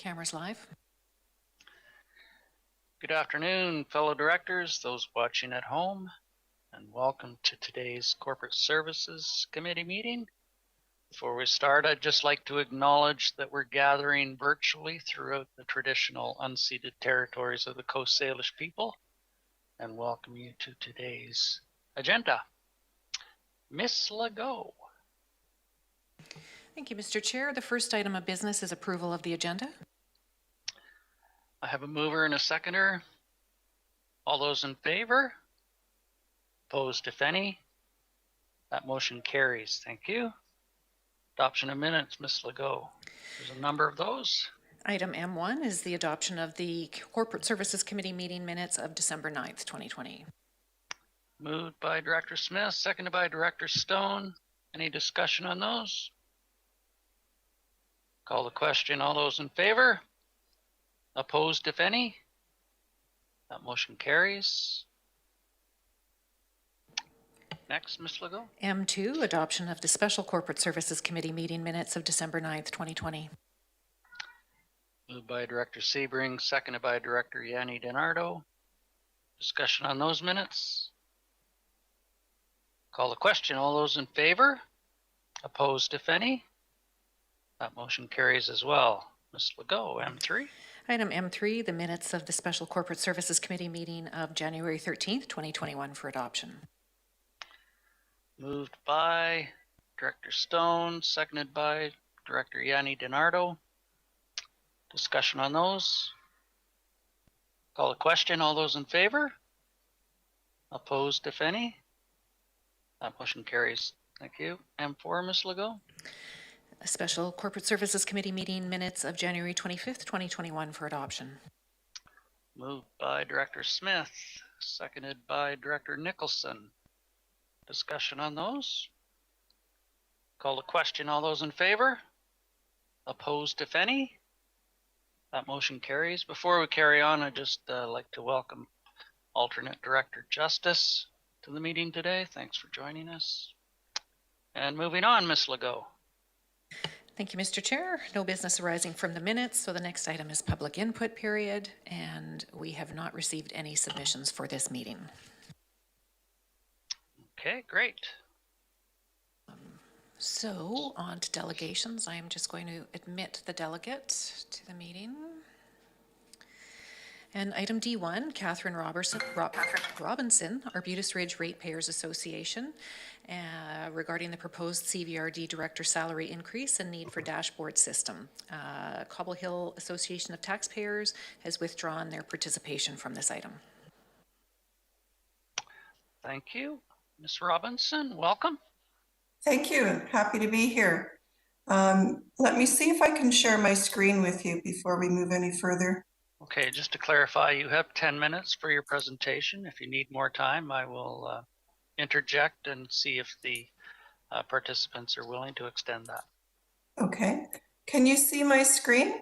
Cameras live. Good afternoon, fellow directors, those watching at home, and welcome to today's Corporate Services Committee meeting. Before we start, I'd just like to acknowledge that we're gathering virtually throughout the traditional unceded territories of the Coast Salish people, and welcome you to today's agenda. Miss Legault. Thank you, Mr. Chair. The first item of business is approval of the agenda. I have a mover and a seconder. All those in favor? Opposed, if any? That motion carries. Thank you. Adoption of minutes, Ms. Legault. There's a number of those. Item M1 is the adoption of the Corporate Services Committee meeting minutes of December 9th, 2020. Moved by Director Smith, seconded by Director Stone. Any discussion on those? Call the question. All those in favor? Opposed, if any? That motion carries. Next, Ms. Legault. M2, adoption of the Special Corporate Services Committee meeting minutes of December 9th, 2020. Moved by Director Sebring, seconded by Director Yanni DiNardo. Discussion on those minutes. Call the question. All those in favor? Opposed, if any? That motion carries as well. Ms. Legault, M3. Item M3, the minutes of the Special Corporate Services Committee meeting of January 13th, 2021 for adoption. Moved by Director Stone, seconded by Director Yanni DiNardo. Discussion on those. Call the question. All those in favor? Opposed, if any? That motion carries. Thank you. M4, Ms. Legault. A Special Corporate Services Committee meeting minutes of January 25th, 2021 for adoption. Moved by Director Smith, seconded by Director Nicholson. Discussion on those. Call the question. All those in favor? Opposed, if any? That motion carries. Before we carry on, I'd just like to welcome Alternate Director Justice to the meeting today. Thanks for joining us. And moving on, Ms. Legault. Thank you, Mr. Chair. No business arising from the minutes, so the next item is public input period, and we have not received any submissions for this meeting. Okay, great. So on to delegations. I am just going to admit the delegate to the meeting. And item D1, Catherine Robinson, Arbutus Ridge Ratepayers Association, regarding the proposed CVRD director salary increase and need for dashboard system. Cobble Hill Association of Taxpayers has withdrawn their participation from this item. Thank you. Ms. Robinson, welcome. Thank you. Happy to be here. Let me see if I can share my screen with you before we move any further. Okay, just to clarify, you have 10 minutes for your presentation. If you need more time, I will interject and see if the participants are willing to extend that. Okay. Can you see my screen?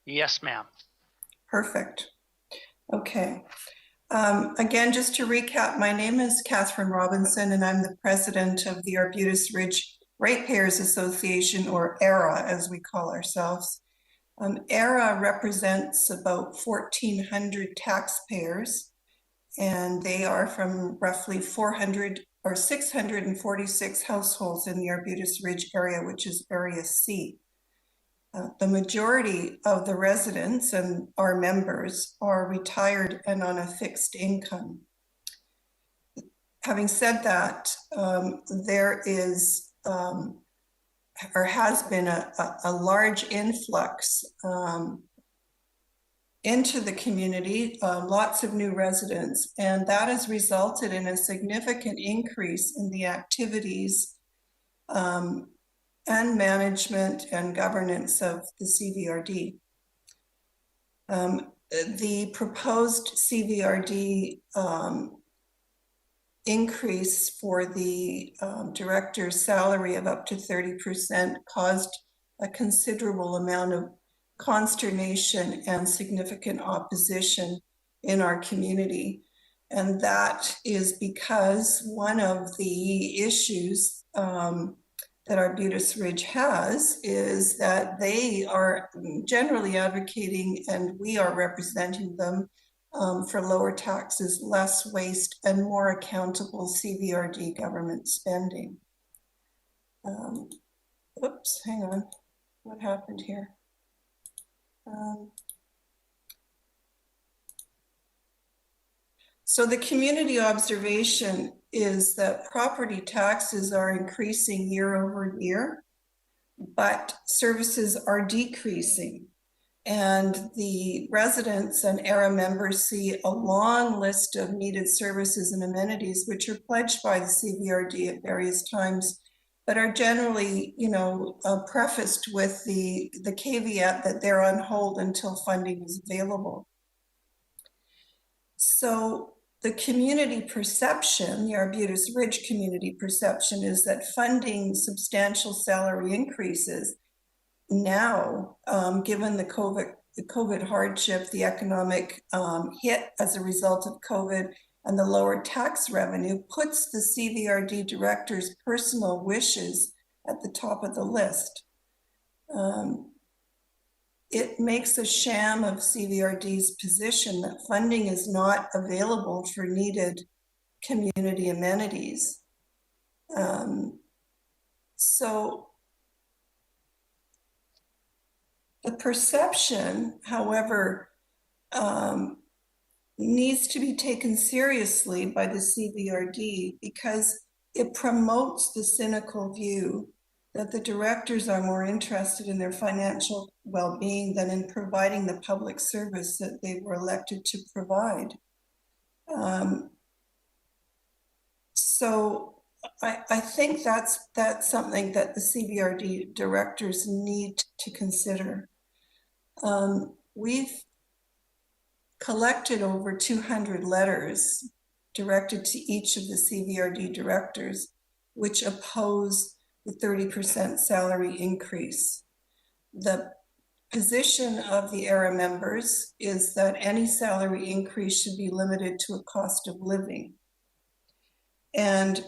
Yes, ma'am. Perfect. Okay. Again, just to recap, my name is Catherine Robinson, and I'm the president of the Arbutus Ridge Ratepayers Association, or ARA, as we call ourselves. ARA represents about 1,400 taxpayers, and they are from roughly 400 or 646 households in the Arbutus Ridge area, which is Area C. The majority of the residents and our members are retired and on a fixed income. Having said that, there is or has been a large influx into the community, lots of new residents, and that has resulted in a significant increase in the activities and management and governance of the CVRD. The proposed CVRD increase for the director's salary of up to 30% caused a considerable amount of consternation and significant opposition in our community. And that is because one of the issues that Arbutus Ridge has is that they are generally advocating, and we are representing them, for lower taxes, less waste, and more accountable CVRD government spending. Oops, hang on. What happened here? So the community observation is that property taxes are increasing year over year, but services are decreasing. And the residents and ERA members see a long list of needed services and amenities, which are pledged by the CVRD at various times, but are generally, prefaced with the caveat that they're on hold until funding is available. So the community perception, the Arbutus Ridge community perception, is that funding substantial salary increases now, given the COVID hardship, the economic hit as a result of COVID, and the lower tax revenue, puts the CVRD director's personal wishes at the top of the list. It makes a sham of CVRD's position that funding is not available for needed community amenities. So the perception, however, needs to be taken seriously by the CVRD because it promotes the cynical view that the directors are more interested in their financial well-being than in providing the public service that they were elected to provide. So I think that's something that the CVRD directors need to consider. We've collected over 200 letters directed to each of the CVRD directors, which oppose the 30% salary increase. The position of the ERA members is that any salary increase should be limited to a cost of living, and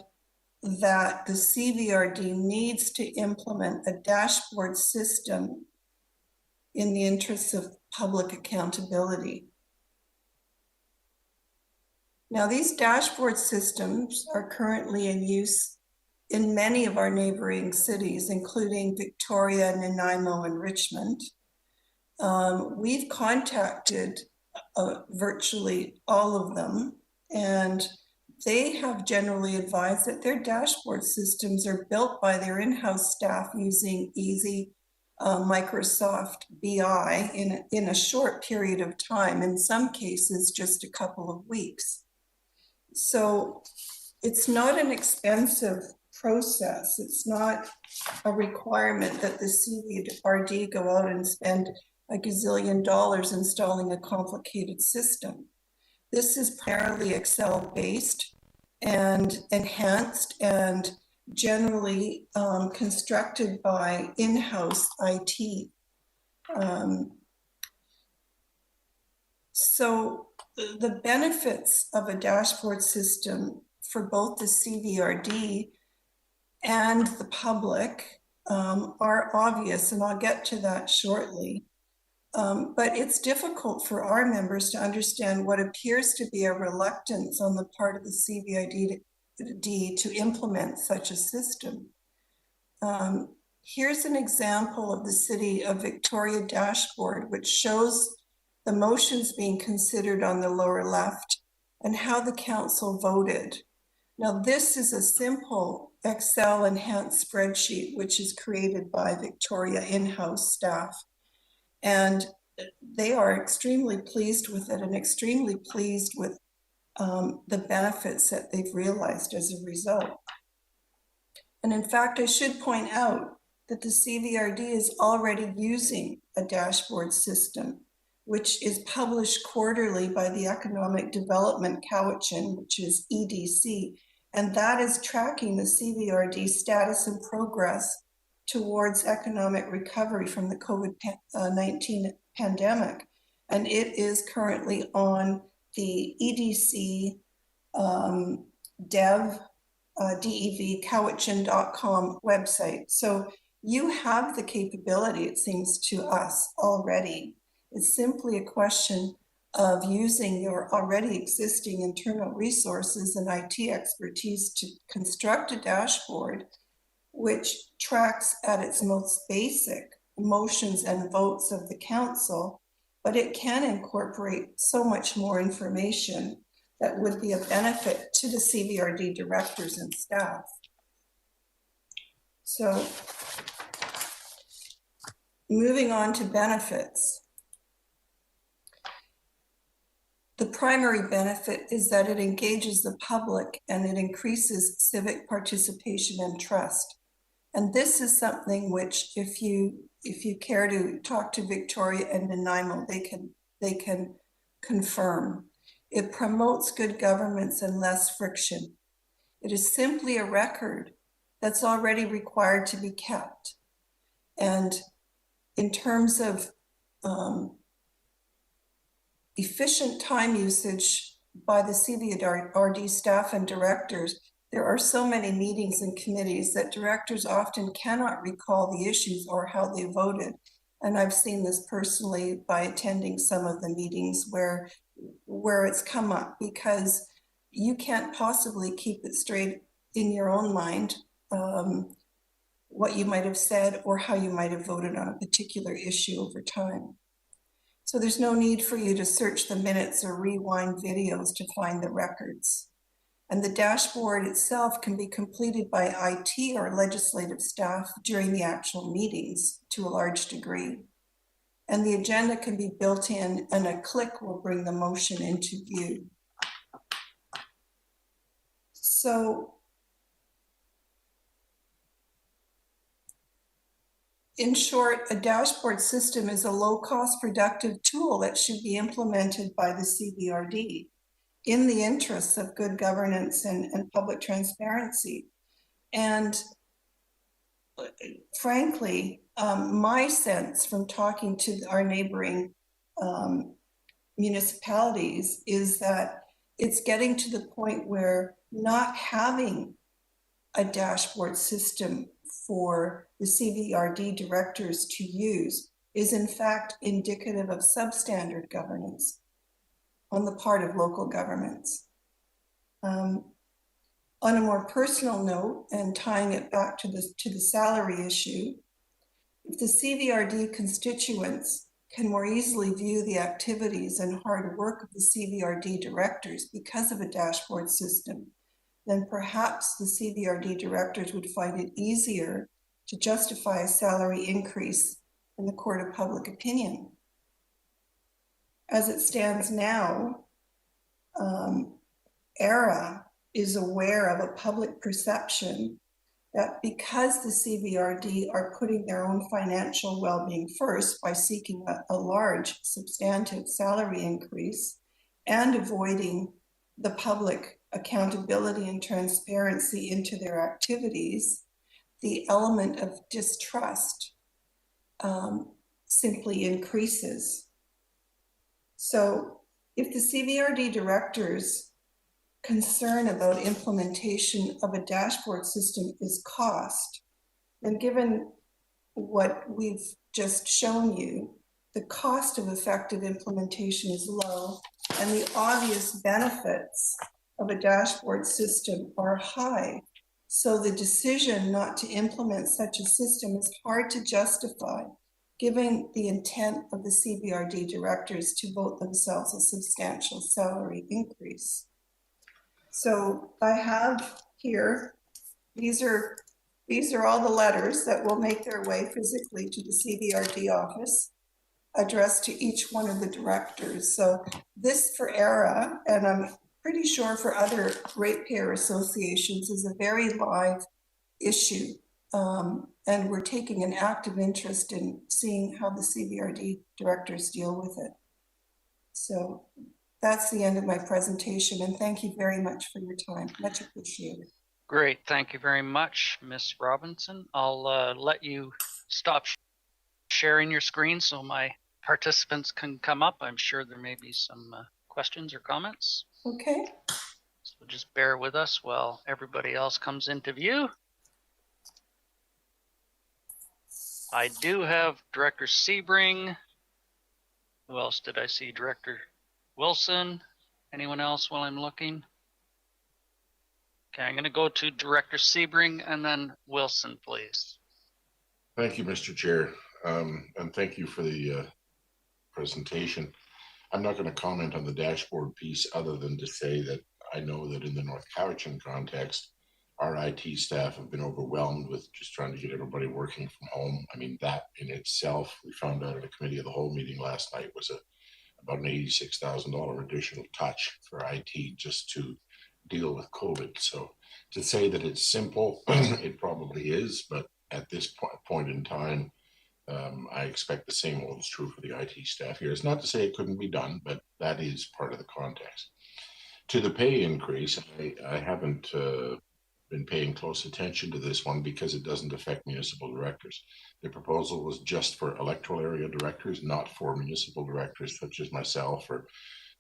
that the CVRD needs to implement a dashboard system in the interests of public accountability. Now, these dashboard systems are currently in use in many of our neighboring cities, including Victoria, Nanaimo, and Richmond. We've contacted virtually all of them, and they have generally advised that their dashboard systems are built by their in-house staff using easy Microsoft BI in a short period of time, in some cases just a couple of weeks. So it's not an expensive process. It's not a requirement that the CVRD go out and spend a gazillion dollars installing a complicated system. This is primarily Excel-based and enhanced and generally constructed by in-house IT. So the benefits of a dashboard system for both the CVRD and the public are obvious, and I'll get to that shortly. But it's difficult for our members to understand what appears to be a reluctance on the part of the CVRD to implement such a system. Here's an example of the City of Victoria dashboard, which shows the motions being considered on the lower left and how the council voted. Now, this is a simple Excel enhanced spreadsheet, which is created by Victoria in-house staff. And they are extremely pleased with it and extremely pleased with the benefits that they've realized as a result. And in fact, I should point out that the CVRD is already using a dashboard system, which is published quarterly by the Economic Development Cowichan, which is EDC, and that is tracking the CVRD status and progress towards economic recovery from the COVID-19 pandemic. And it is currently on the EDC Dev devcowichan.com website. So you have the capability, it seems to us, already. It's simply a question of using your already existing internal resources and IT expertise to construct a dashboard which tracks at its most basic motions and votes of the council, but it can incorporate so much more information that would be of benefit to the CVRD directors and staff. So moving on to benefits. The primary benefit is that it engages the public and it increases civic participation and trust. And this is something which, if you care to talk to Victoria and Nanaimo, they can confirm. It promotes good governance and less friction. It is simply a record that's already required to be kept. And in terms of efficient time usage by the CVRD staff and directors, there are so many meetings and committees that directors often cannot recall the issues or how they voted. And I've seen this personally by attending some of the meetings where it's come up, because you can't possibly keep it straight in your own mind, what you might have said or how you might have voted on a particular issue over time. So there's no need for you to search the minutes or rewind videos to find the records. And the dashboard itself can be completed by IT or legislative staff during the actual meetings to a large degree. And the agenda can be built in, and a click will bring the motion into view. So in short, a dashboard system is a low-cost productive tool that should be implemented by the CVRD in the interests of good governance and public transparency. And frankly, my sense from talking to our neighboring municipalities is that it's getting to the point where not having a dashboard system for the CVRD directors to use is in fact indicative of substandard governance on the part of local governments. On a more personal note, and tying it back to the salary issue, if the CVRD constituents can more easily view the activities and hard work of the CVRD directors because of a dashboard system, then perhaps the CVRD directors would find it easier to justify a salary increase in the court of public opinion. As it stands now, ERA is aware of a public perception that because the CVRD are putting their own financial well-being first by seeking a large substantive salary increase and avoiding the public accountability and transparency into their activities, the element of distrust simply increases. So if the CVRD directors' concern about implementation of a dashboard system is cost, then given what we've just shown you, the cost of effective implementation is low and the obvious benefits of a dashboard system are high. So the decision not to implement such a system is hard to justify, given the intent of the CVRD directors to vote themselves a substantial salary increase. So I have here, these are all the letters that will make their way physically to the CVRD office, addressed to each one of the directors. So this for ERA, and I'm pretty sure for other ratepayer associations, is a very live issue. And we're taking an active interest in seeing how the CVRD directors deal with it. So that's the end of my presentation, and thank you very much for your time. Much appreciated. Great, thank you very much, Ms. Robinson. I'll let you stop sharing your screen so my participants can come up. I'm sure there may be some questions or comments. Okay. So So just bear with us while everybody else comes into view. I do have Director Sebring. Who else did I see? Director Wilson. Anyone else while I'm looking? Okay, I'm going to go to Director Sebring and then Wilson, please. Thank you, Mr. Chair, and thank you for the presentation. I'm not going to comment on the dashboard piece other than to say that I know that in the North Cowichan context, our IT staff have been overwhelmed with just trying to get everybody working from home. I mean, that in itself, we found out at a committee of the whole meeting last night, was about an $86,000 additional touch for IT just to deal with COVID. So to say that it's simple, it probably is, but at this point in time, I expect the same holds true for the IT staff here. It's not to say it couldn't be done, but that is part of the context. To the pay increase, I haven't been paying close attention to this one because it doesn't affect municipal directors. The proposal was just for electoral area directors, not for municipal directors such as myself or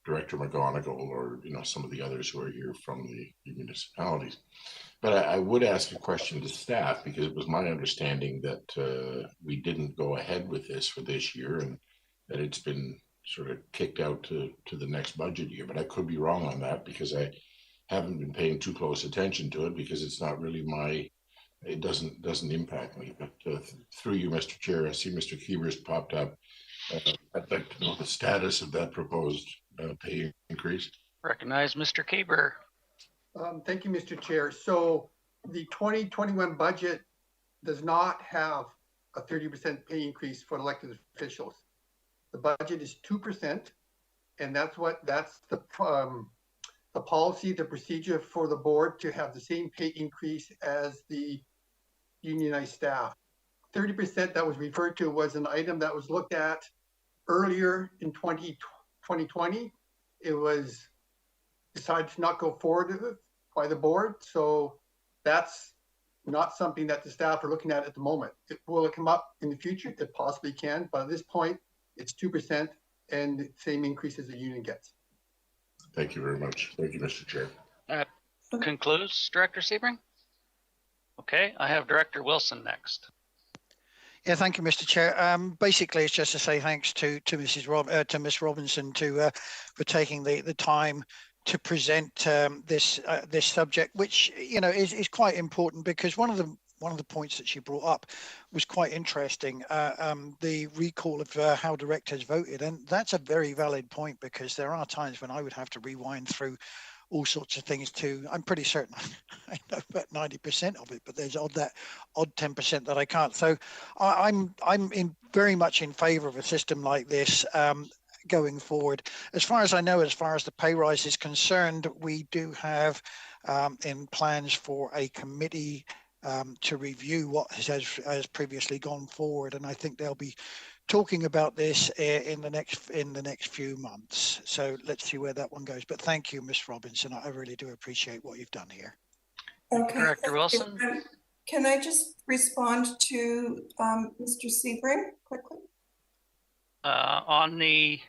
Director McGonigal or some of the others who are here from the municipalities. But I would ask a question to staff because it was my understanding that we didn't go ahead with this for this year and that it's been sort of kicked out to the next budget year. But I could be wrong on that because I haven't been paying too close attention to it because it's not really it doesn't impact me. But through you, Mr. Chair, I see Mr. Keever's popped up. I'd like to know the status of that proposed pay increase. Recognize Mr. Keeber. Thank you, Mr. Chair. So the 2021 budget does not have a 30% pay increase for elected officials. The budget is 2%, and that's the policy, the procedure for the board to have the same pay increase as the unionized staff. 30% that was referred to was an item that was looked at earlier in 2020. It was decided to not go forward with it by the board. So that's not something that the staff are looking at the moment. Will it come up in the future? It possibly can, but at this point, it's 2% and the same increase as the union gets. Thank you very much. Thank you, Mr. Chair. That concludes Director Sebring. Okay, I have Director Wilson next. Yeah, thank you, Mr. Chair. Basically, it's just to say thanks to Miss Robinson for taking the time to present this subject, which is quite important because one of the points that she brought up was quite interesting. The recall of how directors voted, and that's a very valid point because there are times when I would have to rewind through all sorts of things too. I'm pretty certain I know about 90% of it, but there's that odd 10% that I can't. So I'm very much in favour of a system like this going forward. As far as I know, as far as the pay rise is concerned, we do have in plans for a committee to review what has previously gone forward, and I think they'll be talking about this in the next few months. So let's see where that one goes. But thank you, Ms. Robinson. I really do appreciate what you've done here. Okay. Director Wilson. Can I just respond to Mr. Sebring quickly? On the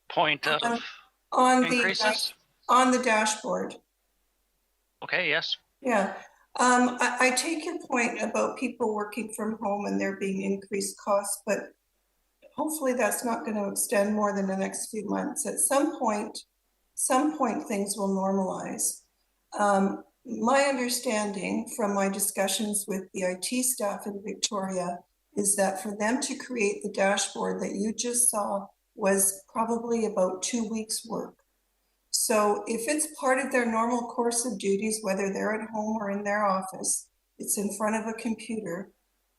point of increases? On the dashboard. Okay, yes. Yeah. I take your point about people working from home and there being increased costs, but hopefully that's not going to extend more than the next few months. At some point things will normalize. My understanding from my discussions with the IT staff in Victoria is that for them to create the dashboard that you just saw was probably about 2 weeks work. So if it's part of their normal course of duties, whether they're at home or in their office, it's in front of a computer,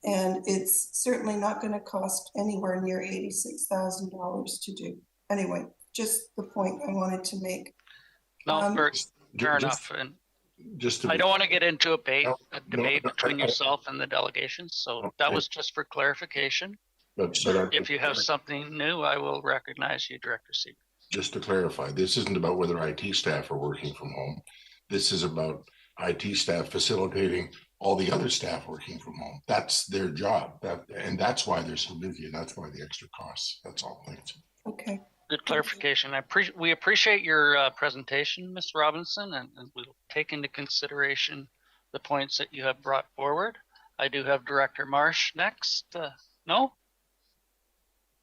and it's certainly not going to cost anywhere near $86,000 to do. Anyway, just the point I wanted to make. No, fair enough. And I don't want to get into a debate between yourself and the delegations. So that was just for clarification. But if you have something new, I will recognize you, Director Seeger. Just to clarify, this isn't about whether IT staff are working from home. This is about IT staff facilitating all the other staff working from home. That's their job. And that's why they're so busy, and that's why the extra costs. That's all. Thanks. Okay. Good clarification. We appreciate your presentation, Ms. Robinson, and we'll take into consideration the points that you have brought forward. I do have Director Marsh next. No?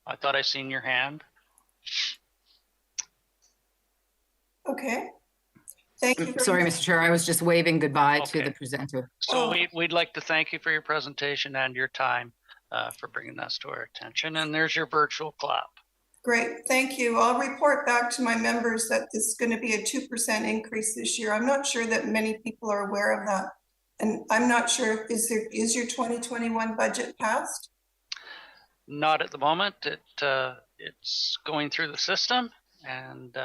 I thought I seen your hand. Okay. Thank you. Sorry, Mr. Chair, I was just waving goodbye to Okay. the presenter. So we'd like to thank you for your presentation and your time for bringing this to our attention. And there's your virtual clap. Great, thank you. I'll report back to my members that this is going to be a 2% increase this year. I'm not sure that many people are aware of that. And I'm not sure, is your 2021 budget passed? Not at the moment. It's going through the system, and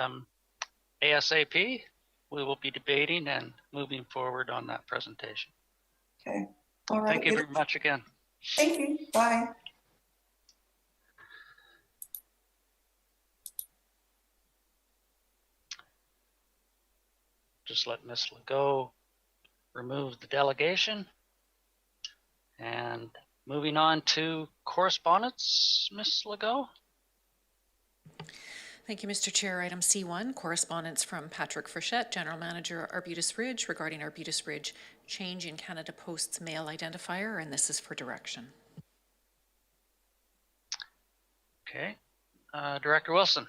ASAP, we will be debating and moving forward on that presentation. Okay, all right. Thank you very much again. Thank you, bye. Just let Ms. Legault remove the delegation. And moving on to correspondence, Ms. Legault. Thank you, Mr. Chair. Item C1, correspondence from Patrick Frechette, General Manager, Arbutus Ridge, regarding Arbutus Ridge change in Canada Post's mail identifier, and this is for direction. Okay. Director Wilson.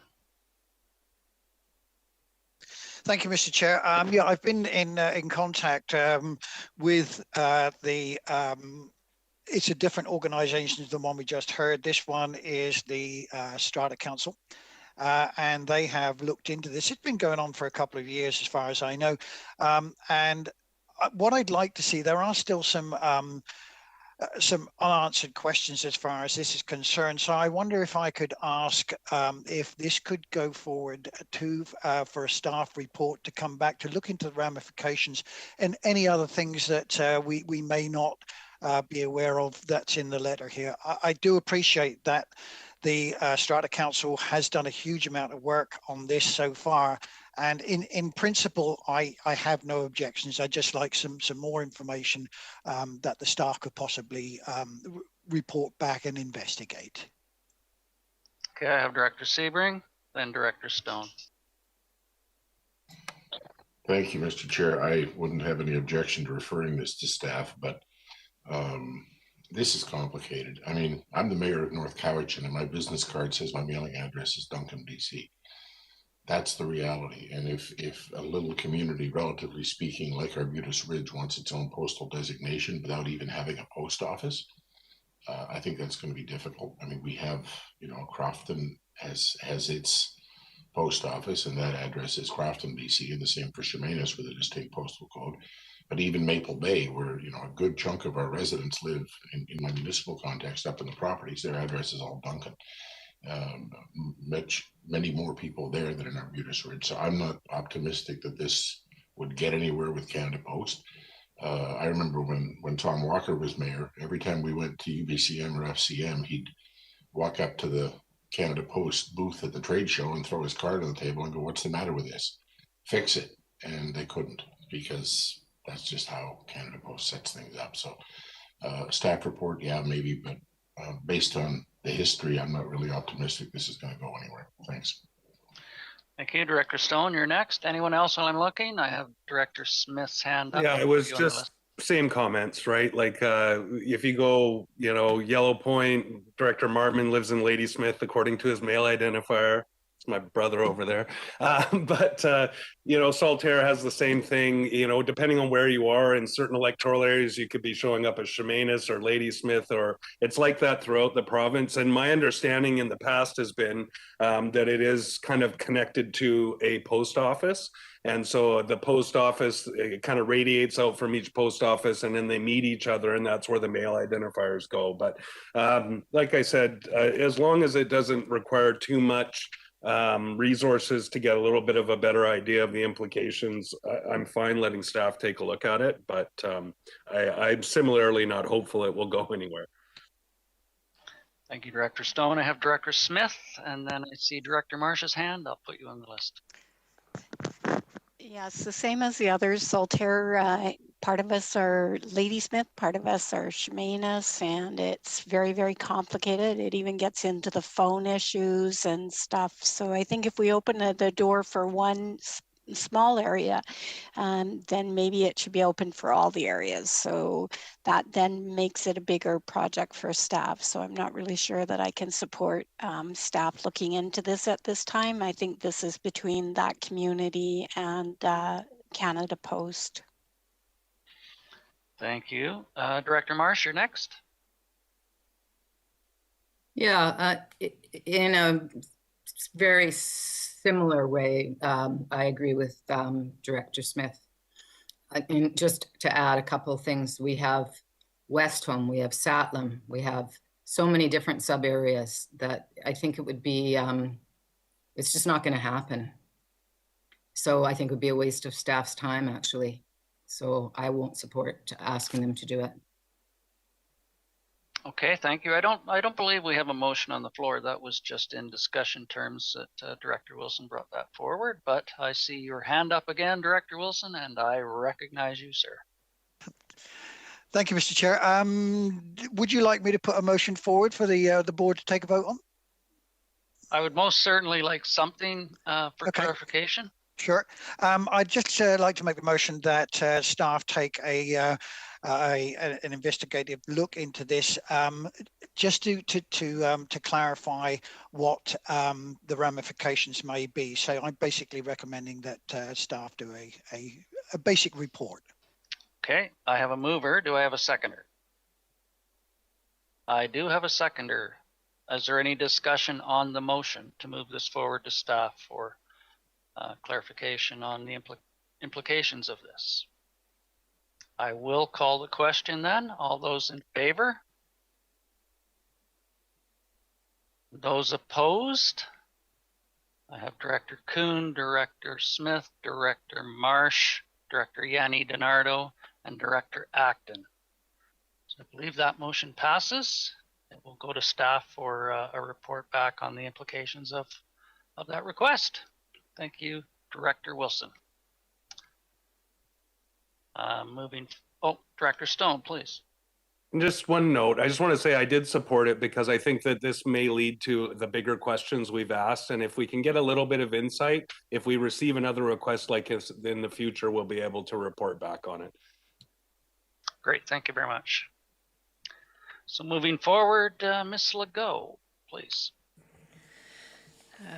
Thank you, Mr. Chair. Yeah, I've been in contact with it's a different organisation than the one we just heard. This one is the Strata Council, and they have looked into this. It's been going on for a couple of years, as far as I know. And what I'd like to see, there are still some unanswered questions as far as this is concerned. So I wonder if I could ask if this could go forward for a staff report to come back to look into the ramifications and any other things that we may not be aware of that's in the letter here. I do appreciate that the Strata Council has done a huge amount of work on this so far. And in principle, I have no objections. I'd just like some more information that the staff could possibly report back and investigate. Okay, I have Director Sebring, then Director Stone. Thank you, Mr. Chair. I wouldn't have any objection to referring this to staff, but this is complicated. I mean, I'm the mayor of North Cowichan, and my business card says my mailing address is Duncan, BC. That's the reality. And if a little community, relatively speaking, like Arbutus Ridge, wants its own postal designation without even having a post office, I think that's going to be difficult. I mean, we have, Crofton has its post office, and that address is Crofton, BC, and the same for Chemainus with a distinct postal code. But even Maple Bay, where a good chunk of our residents live in my municipal context up in the properties, their address is all Duncan. Many more people there than in Arbutus Ridge. So I'm not optimistic that this would get anywhere with Canada Post. I remember when Tom Walker was mayor, every time we went to UBCM or FCM, he'd walk up to the Canada Post booth at the trade show and throw his card on the table and go, "What's the matter with this? Fix it." And they couldn't, because that's just how Canada Post sets things up. So staff report, yeah, maybe, but based on the history, I'm not really optimistic this is going to go anywhere. Thanks. Thank you, Director Stone. You're next. Anyone else while I'm looking? I have Director Smith's hand up. Yeah, it was just same comments, right? Like if you go, Yellow Point, Director Martman lives in Ladysmith according to his mail identifier. It's my brother over there. But Saltaire has the same thing, depending on where you are in certain electoral areas, you could be showing up as Chemainus or Ladysmith, or it's like that throughout the province. And my understanding in the past has been that it is kind of connected to a post office. And so the post office, it kind of radiates out from each post office, and then they meet each other, and that's where the mail identifiers go. But like I said, as long as it doesn't require too much resources to get a little bit of a better idea of the implications, I'm fine letting staff take a look at it, but I'm similarly not hopeful it will go anywhere. Thank you, Director Stone. I have Director Smith, and then I see Director Marsh's hand. I'll put you on the list. Yes, the same as the others. Saltaire part of us are Ladysmith, part of us are Chemainus, and it's very, very complicated. It even gets into the phone issues and stuff. So I think if we open the door for one small area, then maybe it should be open for all the areas. So that then makes it a bigger project for staff. So I'm not really sure that I can support staff looking into this at this time. I think this is between that community and Canada Post. Thank you. Director Marsh, you're next. Yeah, in a very similar way, I agree with Director Smith. And just to add a couple of things, we have Westholme, we have Satlam, we have so many different sub areas that I think it would be, it's just not going to happen. So I think it would be a waste of staff's time, actually. So I won't support asking them to do it. Okay, thank you. I don't believe we have a motion on the floor. That was just in discussion terms that Director Wilson brought that forward, but I see your hand up again, Director Wilson, and I recognize you, sir. Thank you, Mr. Chair. Would you like me to put a motion forward for the board to take a vote on? I would most certainly like something for clarification. Sure. I'd just like to make the motion that staff take an investigative look into this, just to clarify what the ramifications may be. So I'm basically recommending that staff do a basic report. Okay, I have a mover. Do I have a seconder? I do have a seconder. Is there any discussion on the motion to move this forward to staff for clarification on the implications of this? I will call the question then. All those in favor? Those opposed? I have Director Kuhn, Director Smith, Director Marsh, Director Yanni DiNardo, and Director Acton. So I believe that motion passes. It will go to staff for a report back on the implications of that request. Thank you, Director Wilson. Director Stone, please. Just one note. I just want to say I did support it because I think that this may lead to the bigger questions we've asked. And if we can get a little bit of insight, if we receive another request like this in the future, we'll be able to report back on it. Great, thank you very much. So moving forward, Ms. Legault, please.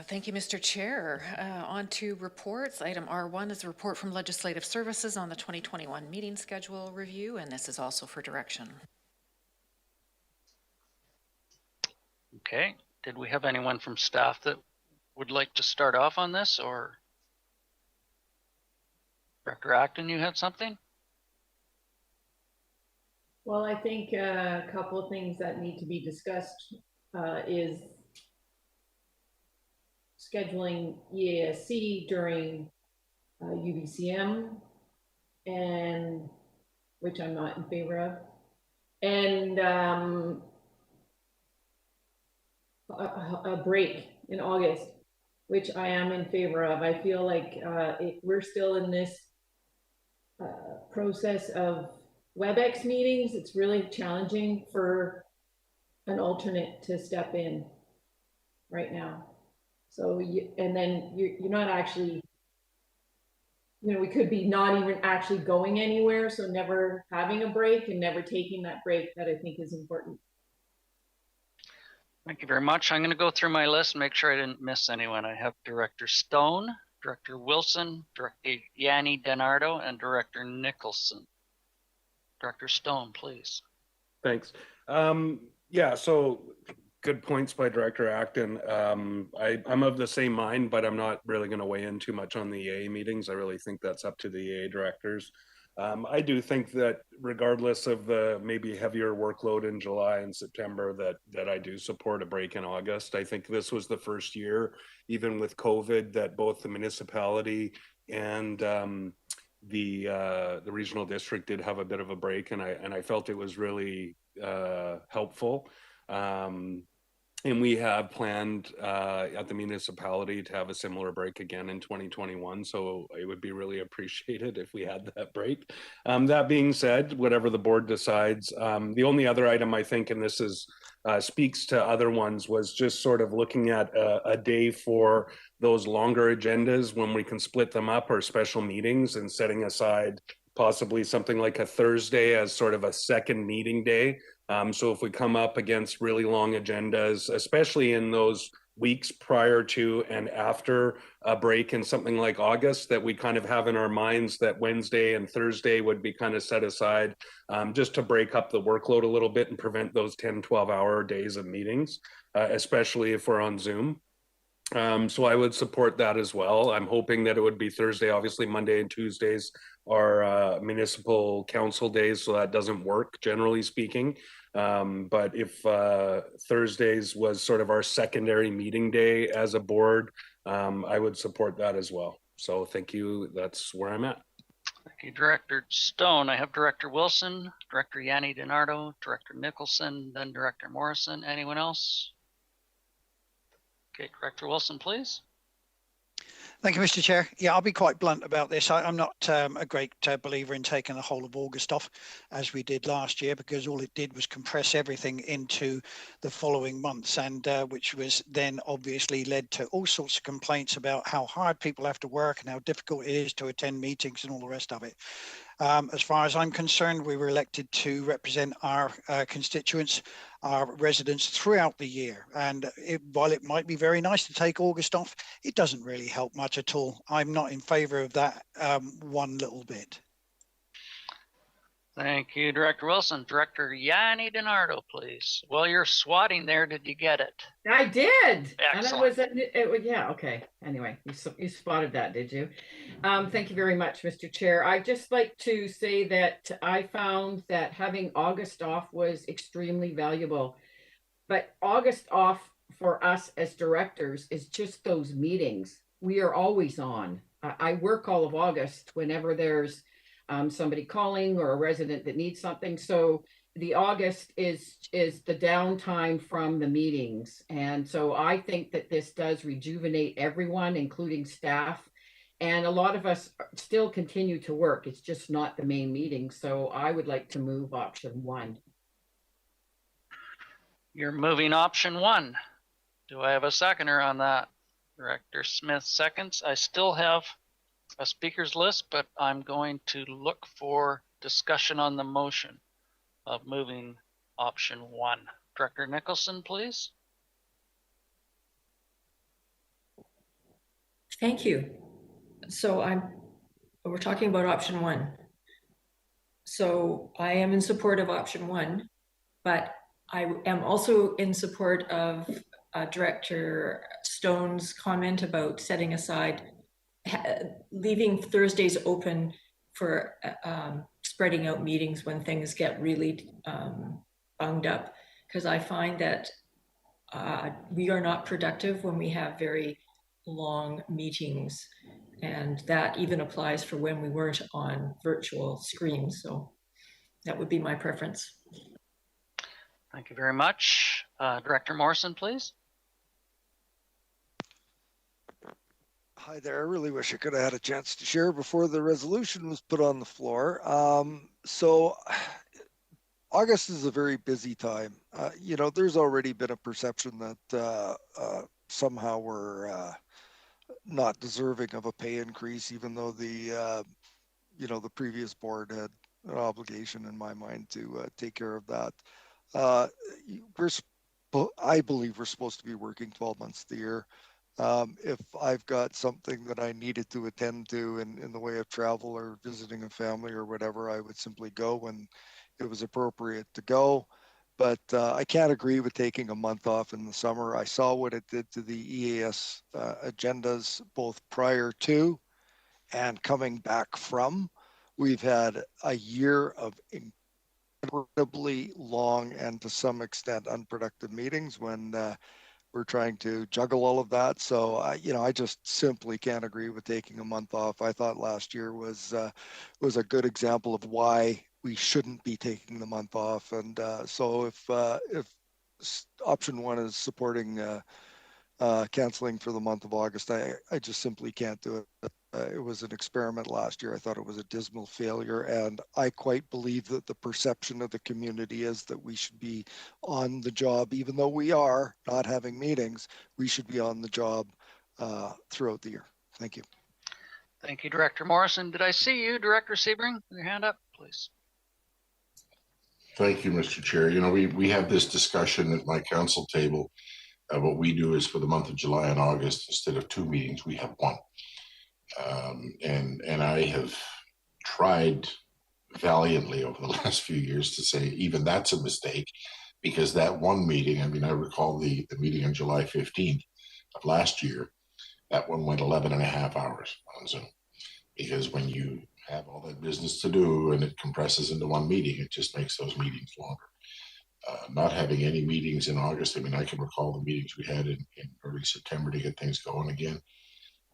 Thank you, Mr. Chair. On to reports. Item R1 is a report from Legislative Services on the 2021 meeting schedule review, and this is also for direction. Okay, did we have anyone from staff that would like to start off on this, or Director Acton, you had something? Well, I think a couple of things that need to be discussed is scheduling EASC during UBCM, and which I'm not in favor of, and a break in August, which I am in favor of. I feel like we're still in this process of WebEx meetings. It's really challenging for an alternate to step in right now. So, and then you're not actually, we could be not even actually going anywhere. So never having a break and never taking that break, that I think is important. Thank you very much. I'm going to go through my list and make sure I didn't miss anyone. I have Director Stone, Director Wilson, Director Yanni DiNardo, and Director Nicholson. Director Stone, please. Thanks. Yeah, so good points by Director Acton. I'm of the same mind, but I'm not really going to weigh in too much on the EA meetings. I really think that's up to the EA directors. I do think that regardless of the maybe heavier workload in July and September, that I do support a break in August. I think this was the first year, even with COVID, that both the municipality and the regional district did have a bit of a break, and I felt it was really helpful. And we have planned at the municipality to have a similar break again in 2021. So it would be really appreciated if we had that break. That being said, whatever the board decides, the only other item I think, and this is speaks to other ones, was just sort of looking at a day for those longer agendas when we can split them up, or special meetings, and setting aside possibly something like a Thursday as sort of a second meeting day. So if we come up against really long agendas, especially in those weeks prior to and after a break in something like August, that we kind of have in our minds that Wednesday and Thursday would be kind of set aside, just to break up the workload a little bit and prevent those 10, 12-hour days of meetings, especially if we're on Zoom. So I would support that as well. I'm hoping that it would be Thursday. Obviously, Monday and Tuesdays are municipal council days, so that doesn't work, generally speaking. But if Thursdays was sort of our secondary meeting day as a board, I would support that as well. So thank you. That's where I'm at. Thank you, Director Stone. I have Director Wilson, Director Yanni DiNardo, Director Nicholson, then Director Morrison. Anyone else? Okay, Director Wilson, please. Thank you, Mr. Chair. Yeah, I'll be quite blunt about this. I'm not a great believer in taking the whole of August off, as we did last year, because all it did was compress everything into the following months, and which was then obviously led to all sorts of complaints about how hard people have to work and how difficult it is to attend meetings and all the rest of it. As far as I'm concerned, we were elected to represent our constituents, our residents throughout the year. And while it might be very nice to take August off, it doesn't really help much at all. I'm not in favour of that one little bit. Thank you, Director Wilson. Director Yanni DiNardo, please. While you're swatting there, did you get it? I did. Excellent. And it was, yeah, okay. Anyway, you spotted that, did you? Thank you very much, Mr. Chair. I'd just like to say that I found that having August off was extremely valuable. But August off for us as directors is just those meetings. We are always on. I work all of August whenever there's somebody calling or a resident that needs something. So the August is the downtime from the meetings. And so I think that this does rejuvenate everyone, including staff. And a lot of us still continue to work. It's just not the main meeting. So I would like to move option 1. You're moving option 1. Do I have a seconder on that? Director Smith seconds. I still have a speaker's list, but I'm going to look for discussion on the motion of moving option 1. Director Nicholson, please. Thank you. So we're talking about option 1. So I am in support of option 1, but I am also in support of Director Stone's comment about setting aside, leaving Thursdays open for spreading out meetings when things get really bunged up. Because I find that we are not productive when we have very long meetings. And that even applies for when we weren't on virtual screens. So that would be my preference. Thank you very much. Director Morrison, please. Hi there. I really wish I could have had a chance to share before the resolution was put on the floor. So August is a very busy time. There's already been a perception that somehow we're not deserving of a pay increase, even though the previous board had an obligation in my mind to take care of that. I believe we're supposed to be working 12 months of the year. If I've got something that I needed to attend to in the way of travel or visiting a family or whatever, I would simply go when it was appropriate to go. But I can't agree with taking a month off in the summer. I saw what it did to the EAS agendas, both prior to and coming back from. We've had a year of incredibly long and to some extent unproductive meetings when we're trying to juggle all of that. So, I just simply can't agree with taking a month off. I thought last year was a good example of why we shouldn't be taking the month off. And so if option one is supporting canceling for the month of August. I just simply can't do it. It was an experiment last year. I thought it was a dismal failure, and I quite believe that the perception of the community is that we should be on the job, even though we are not having meetings. We should be on the job throughout the year. Thank you. Thank you, Director Morrison. Did I see you, Director Sebring? With your hand up, please. Thank you, Mr. Chair. You know, we have this discussion at my council table. What we do is for the month of July and August, instead of 2 meetings, we have 1. And I have tried valiantly over the last few years to say even that's a mistake, because that 1 meeting, I mean, I recall the meeting on July 15th of last year, that one went 11 and a half hours on Zoom, because when you have all that business to do and it compresses into 1 meeting, it just makes those meetings longer. Not having any meetings in August, I mean, I can recall the meetings we had in early September to get things going again.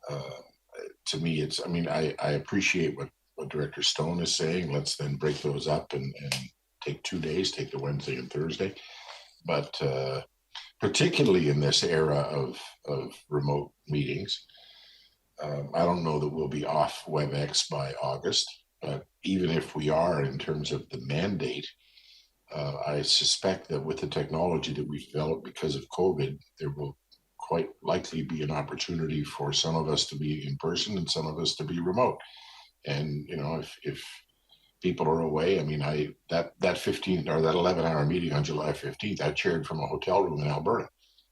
To me, it's, I mean, I appreciate what Director Stone is saying. Let's then break those up and take 2 days, take the Wednesday and Thursday. But particularly in this era of remote meetings, I don't know that we'll be off WebEx by August, but even if we are, in terms of the mandate, I suspect that with the technology that we've developed because of COVID, there will quite likely be an opportunity for some of us to be in person and some of us to be remote. And, you know, if people are away, I mean, that 15 or that 11-hour meeting on July 15th, I chaired from a hotel room in Alberta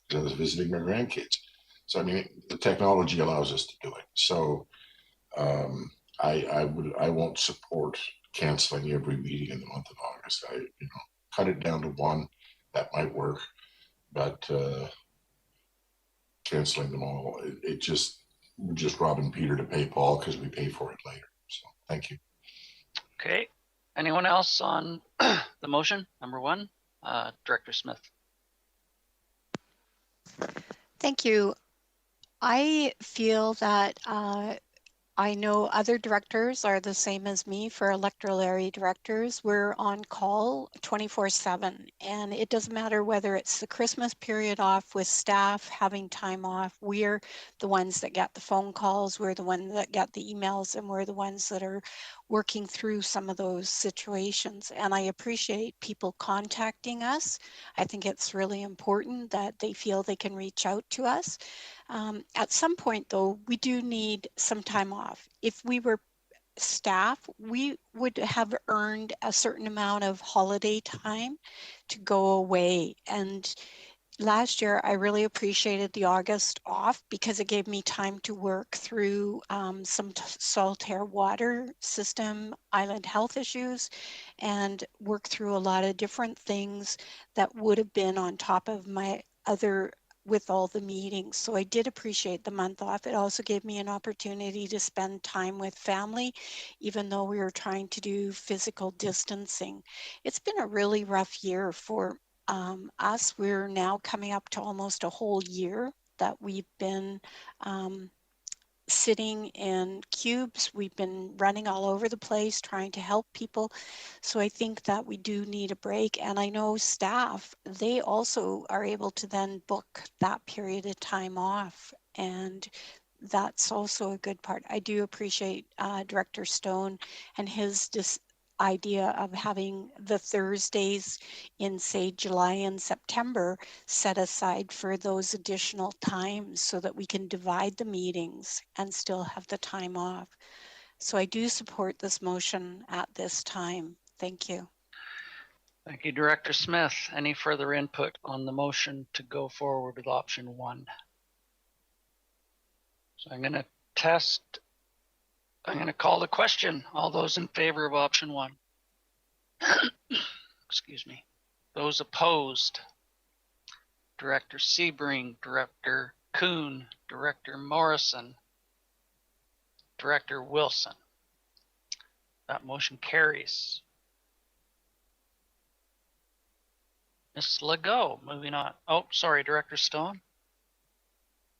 because I was visiting my grandkids. So, I mean, the technology allows us to do it. So I won't support canceling every meeting in the month of August. Cut it down to 1, that might work, but canceling them all, we're just robbing Peter to pay Paul because we pay for it later. So thank you. Okay. Anyone else on the motion, number 1? Director Smith. Thank you. I feel that I know other directors are the same as me. For electoral area directors, we're on call 24/7, and it doesn't matter whether it's the Christmas period off with staff having time off. We're the ones that get the phone calls, we're the ones that get the emails, and we're the ones that are working through some of those situations. And I appreciate people contacting us. I think it's really important that they feel they can reach out to us. At some point, though, we do need some time off. If we were staff, we would have earned a certain amount of holiday time to go away. And last year, I really appreciated the August off because it gave me time to work through some Saltaire water system island health issues and work through a lot of different things that would have been on top of my other with all the meetings. So I did appreciate the month off. It also gave me an opportunity to spend time with family, even though we were trying to do physical distancing. It's been a really rough year for us. We're now coming up to almost a whole year that we've been sitting in cubes. We've been running all over the place trying to help people. So I think that we do need a break. And I know staff, they also are able to then book that period of time off. And that's also a good part. I do appreciate Director Stone and his idea of having the Thursdays in, say, July and September set aside for those additional times so that we can divide the meetings and still have the time off. So I do support this motion at this time. Thank you. Thank you, Director Smith. Any further input on the motion to go forward with option 1? So I'm going to call the question. All those in favor of option 1? Excuse me. Those opposed? Director Sebring, Director Kuhn, Director Morrison, Director Wilson. That motion carries. Ms. Legault, moving on. Oh, sorry, Director Stone.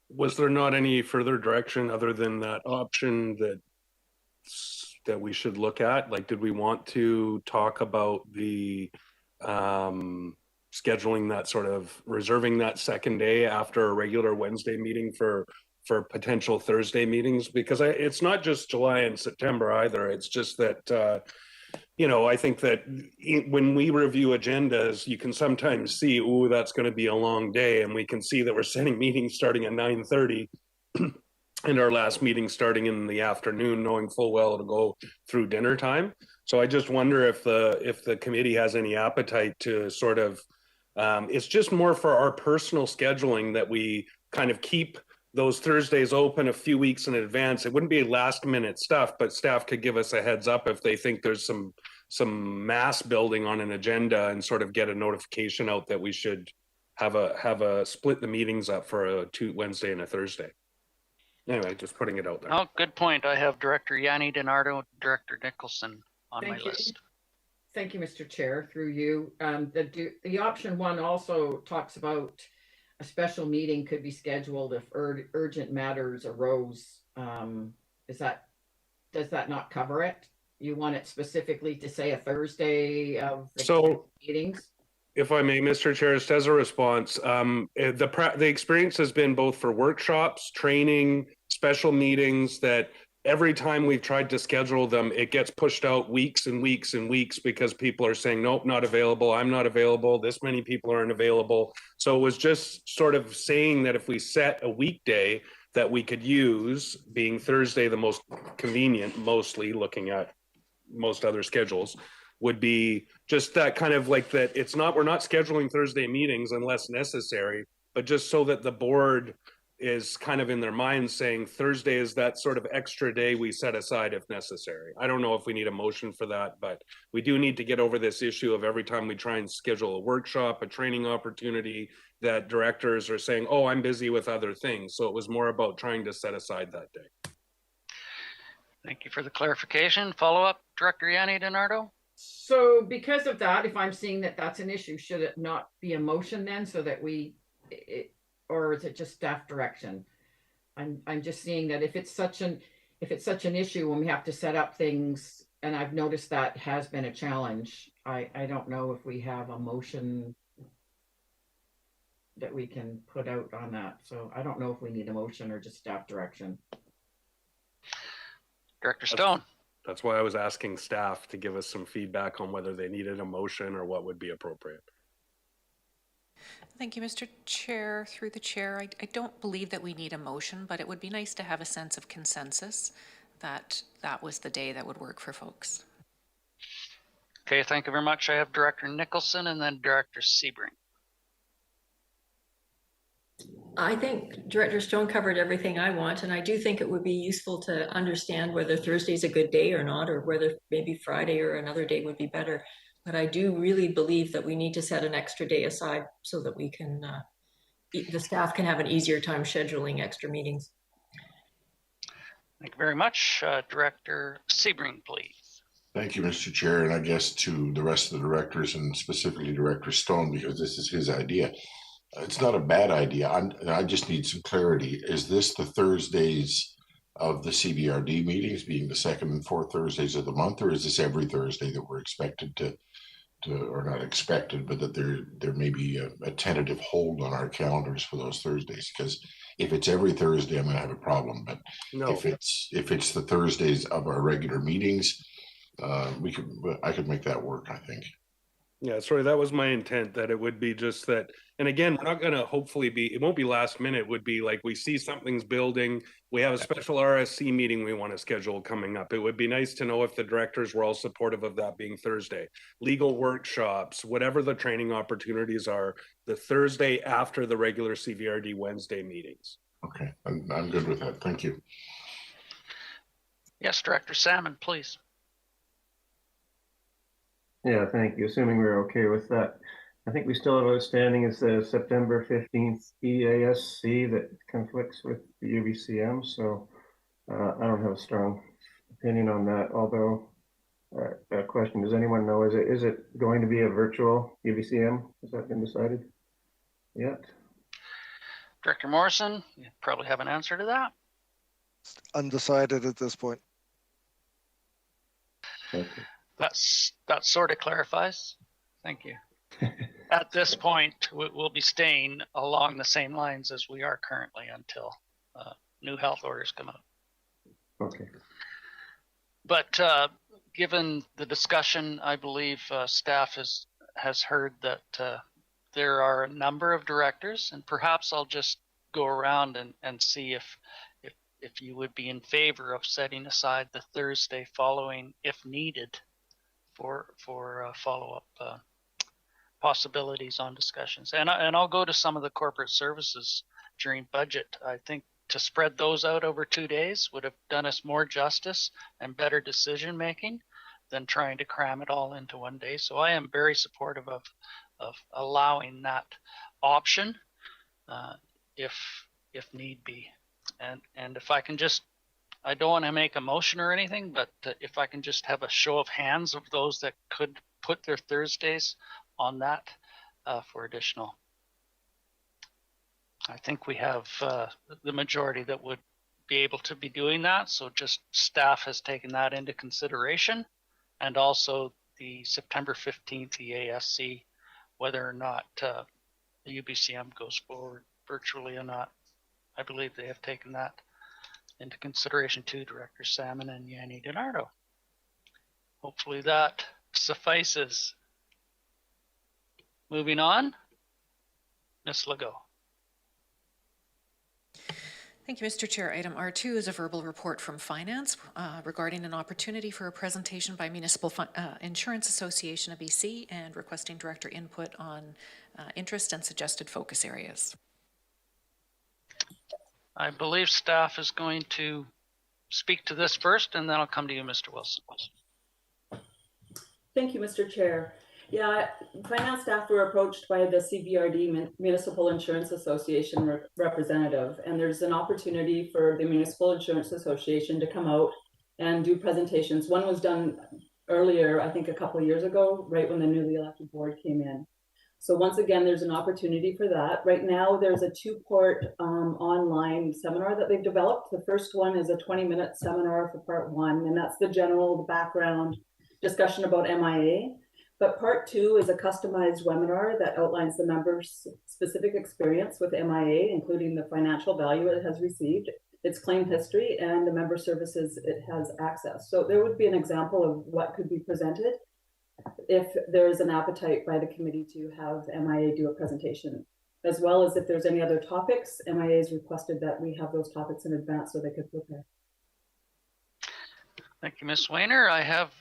Was there not any further direction other than that option that we should look at? Like, did we want to talk about the scheduling that sort of reserving that second day after a regular Wednesday meeting for potential Thursday meetings, because it's not just July and September either. It's just that, you know, I think that when we review agendas, you can sometimes see, oh, that's going to be a long day. And we can see that we're setting meetings starting at 9:30 and our last meeting starting in the afternoon, knowing full well it'll go through dinner time. So I just wonder if the committee has any appetite to sort of, it's just more for our personal scheduling that we kind of keep those Thursdays open a few weeks in advance. It wouldn't be last minute stuff, but staff could give us a heads up if they think there's some mass building on an agenda, and sort of get a notification out that we should have a split the meetings up for a Wednesday and a Thursday. Anyway, just putting it out there. Oh, good point. I have Director Yanni DiNardo, Director Nicholson on my list. Thank you, Mr. Chair, through you. The option one also talks about a special meeting could be scheduled if urgent matters arose. Does that not cover it? You want it specifically to say a Thursday of the meetings? If I may, Mr. Chair, just as a response, the experience has been both for workshops, training, special meetings, that every time we've tried to schedule them, it gets pushed out weeks and weeks and weeks because people are saying, nope, not available. I'm not available. This many people aren't available. So it was just sort of saying that if we set a weekday that we could use, being Thursday the most convenient, mostly looking at most other schedules, would be just that kind of like that. It's not, we're not scheduling Thursday meetings unless necessary, but just so that the board is kind of in their mind saying Thursday is that sort of extra day we set aside if necessary. I don't know if we need a motion for that, but we do need to get over this issue of every time we try and schedule a workshop, a training opportunity, that directors are saying, oh, I'm busy with other things. So it was more about trying to set aside that day. Thank you for the clarification. Follow up, Director Yanni DiNardo? So because of that, if I'm seeing that that's an issue, should it not be a motion then, so that or is it just staff direction? I'm just seeing that if it's such an issue when we have to set up things, and I've noticed that has been a challenge, I don't know if we have a motion that we can put out on that. So I don't know if we need a motion or just staff direction. Director Stone. That's why I was asking staff to give us some feedback on whether they needed a motion or what would be appropriate. Thank you, Mr. Chair. Through the chair, I don't believe that we need a motion, but it would be nice to have a sense of consensus that that was the day that would work for folks. Okay, thank you very much. I have Director Nicholson and then Director Sebring. I think Director Stone covered everything I want, and I do think it would be useful to understand whether Thursday's a good day or not, or whether maybe Friday or another day would be better. But I do really believe that we need to set an extra day aside so that we can, the staff can have an easier time scheduling extra meetings. Thank you very much. Director Sebring, please. Thank you, Mr. Chair, and I guess to the rest of the directors, and specifically Director Stone, because this is his idea. It's not a bad idea. I just need some clarity. Is this the Thursdays of the CVRD meetings, being the second and fourth Thursdays of the month, or is this every Thursday that we're expected to or not expected, but that there may be a tentative hold on our calendars for those Thursdays? Because if it's every Thursday, I'm going to have a problem. But no, if it's the Thursdays of our regular meetings, I could make that work, I think. Yeah, sorry, that was my intent, that it would be just that. And again, we're not going to hopefully it won't be last minute. It would be like we see something's building. We have a special RSC meeting we want to schedule coming up. It would be nice to know if the directors were all supportive of that being Thursday. Legal workshops, whatever the training opportunities are, the Thursday after the regular CVRD Wednesday meetings. Okay, I'm good with that. Thank you. Yes, Director Salmon, please. Yeah, thank you. Assuming we're okay with that. I think we still have outstanding is the September 15th EASC that conflicts with the UVCM. So I don't have a strong opinion on that. Although, a question, does anyone know, is it going to be a virtual UVCM? Has that been decided yet? Director Morrison, you probably have an answer to that. Undecided at this point. Okay. That sort of clarifies. Thank you. at this point, we'll be staying along the same lines as we are currently until new health orders come out. Okay. But given the discussion, I believe staff has heard that there are a number of directors, and perhaps I'll just go around and see if you would be in favor of setting aside the Thursday following, if needed, for follow-up possibilities on discussions. And I'll go to some of the corporate services during budget. I think to spread those out over 2 days would have done us more justice and better decision making than trying to cram it all into 1 day. So I am very supportive of allowing that option if need be. And if I can just, I don't want to make a motion or anything, but if I can just have a show of hands of those that could put their Thursdays on that for additional. I think we have the majority that would be able to be doing that. So just staff has taken that into consideration, and also the September 15th EASC, whether or not the UBCM goes forward virtually or not. I believe they have taken that into consideration too, Director Salmon and Yanni DiNardo. Hopefully that suffices. Moving on, Ms. Legault. Thank you, Mr. Chair. Item R2 is a verbal report from Finance regarding an opportunity for a presentation by Municipal Insurance Association of BC and requesting director input on interest and suggested focus areas. I believe staff is going to speak to this first, and then I'll come to you, Mr. Wilson. Thank you, Mr. Chair. Yeah, finance staff were approached by the CBRD Municipal Insurance Association representative, and there's an opportunity for the Municipal Insurance Association to come out and do presentations. One was done earlier, I think a couple of years ago, right when the newly elected board came in. So once again, there's an opportunity for that. Right now, there's a 2-part online seminar that they've developed. The first one is a 20-minute seminar for part 1, and that's the general background discussion about MIA. But part 2 is a customized webinar that outlines the member's specific experience with MIA, including the financial value it has received, its claim history, and the member services it has access. So there would be an example of what could be presented if there is an appetite by the committee to have MIA do a presentation, as well as if there's any other topics. MIA has requested that we have those topics in advance so they could prepare. Thank you, Ms. Weiner. I have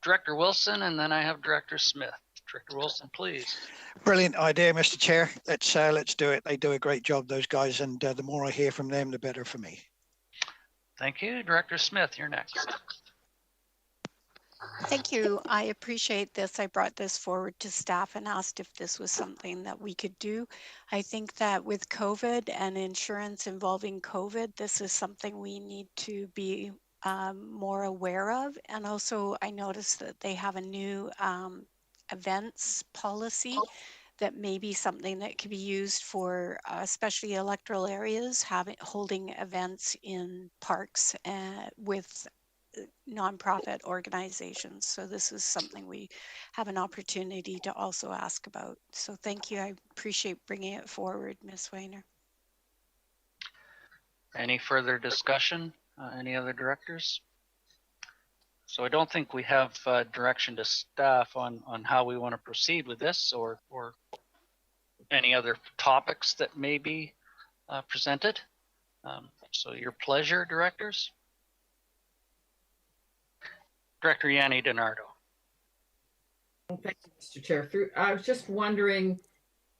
Director Wilson, and then I have Director Smith. Director Wilson, please. Brilliant idea, Mr. Chair. Let's do it. They do a great job, those guys, and the more I hear from them, the better for me. Thank you. Director Smith, you're next. Thank you. I appreciate this. I brought this forward to staff and asked if this was something that we could do. I think that with COVID and insurance involving COVID, this is something we need to be more aware of. And also I noticed that they have a new events policy that may be something that could be used for especially electoral areas, holding events in parks with nonprofit organizations. So this is something we have an opportunity to also ask about. So thank you. I appreciate bringing it forward, Ms. Weiner. Any further discussion? Any other directors? So I don't think we have direction to staff on how we want to proceed with this, or any other topics that may be presented. So your pleasure, directors. Director Yanni DiNardo. Thank you, Mr. Chair. I was just wondering,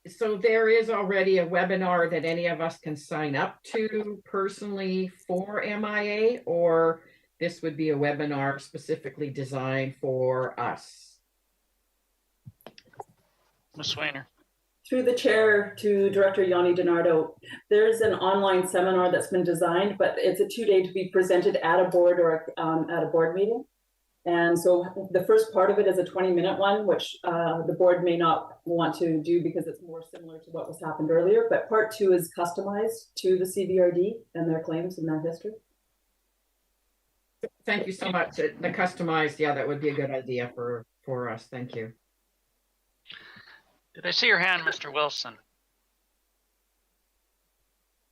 so there is already a webinar that any of us can sign up to personally for MIA, or this would be a webinar specifically designed for us? Ms. Weiner. Through the chair to Director Yanni DiNardo, there's an online seminar that's been designed, but it's a 2-day to be presented at a board or at a board meeting. And so the first part of it is a 20-minute one, which the board may not want to do because it's more similar to what was happened earlier. But part 2 is customized to the CBRD and their claims and their history. Thank you so much. The customized, yeah, that would be a good idea for us. Thank you. Did I see your hand, Mr. Wilson?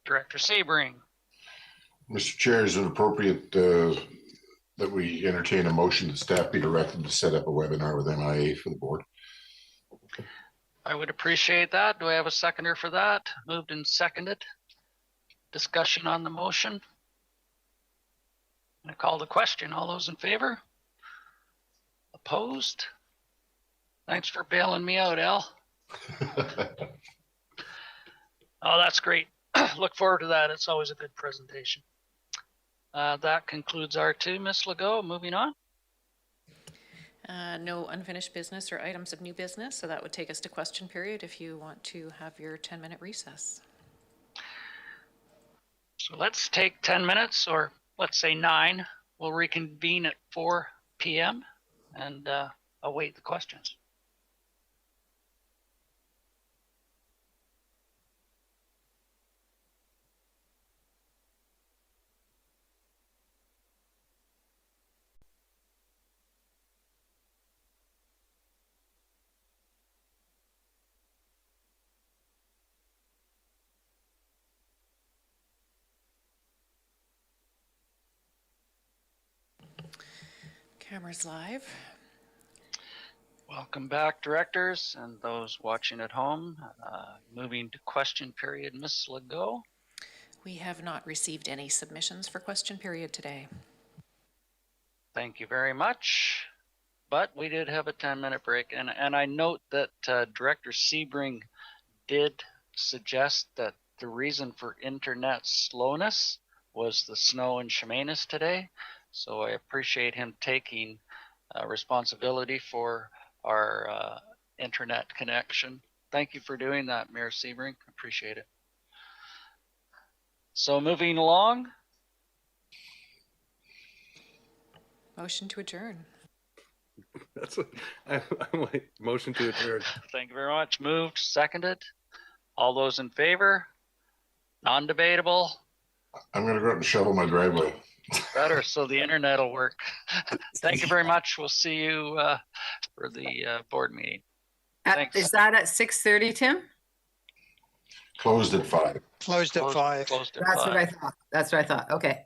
Director Sebring. Mr. Chair, is it appropriate that we entertain a motion that staff be directed to set up a webinar with MIA for the board? I would appreciate that. Do I have a seconder for that? Moved and seconded. Discussion on the motion. I call the question. All those in favor? Opposed? Thanks for bailing me out, Al. Oh, that's great. Look forward to that. It's always a good presentation. That concludes R2, Ms. Legault. Moving on. No unfinished business or items of new business, so that would take us to question period if you want to have your 10-minute recess. So let's take 10 minutes, or let's say 9. We'll reconvene at 4 p.m. and await the questions. Cameras live. Welcome back, directors, and those watching at home. Moving to question period, Ms. Legault. We have not received any submissions for question period today. Thank you very much. But we did have a 10-minute break, and I note that Director Sebring did suggest that the reason for internet slowness was the snow in Chemainus today. So I appreciate him taking responsibility for our internet connection. Thank you for doing that, Mayor Sebring. Appreciate it. So moving along. Motion to adjourn. That's what I'm like, motion to adjourn. Thank you very much. Moved, seconded. All those in favor? Non-debatable? I'm going to go out and shovel my driveway. Better, so the internet will work. Thank you very much. We'll see you for the board meeting. Thanks. Is that at 6:30, Tim? Closed at 5. Closed at 5. Closed at That's 5. what I thought. That's what I thought. Okay.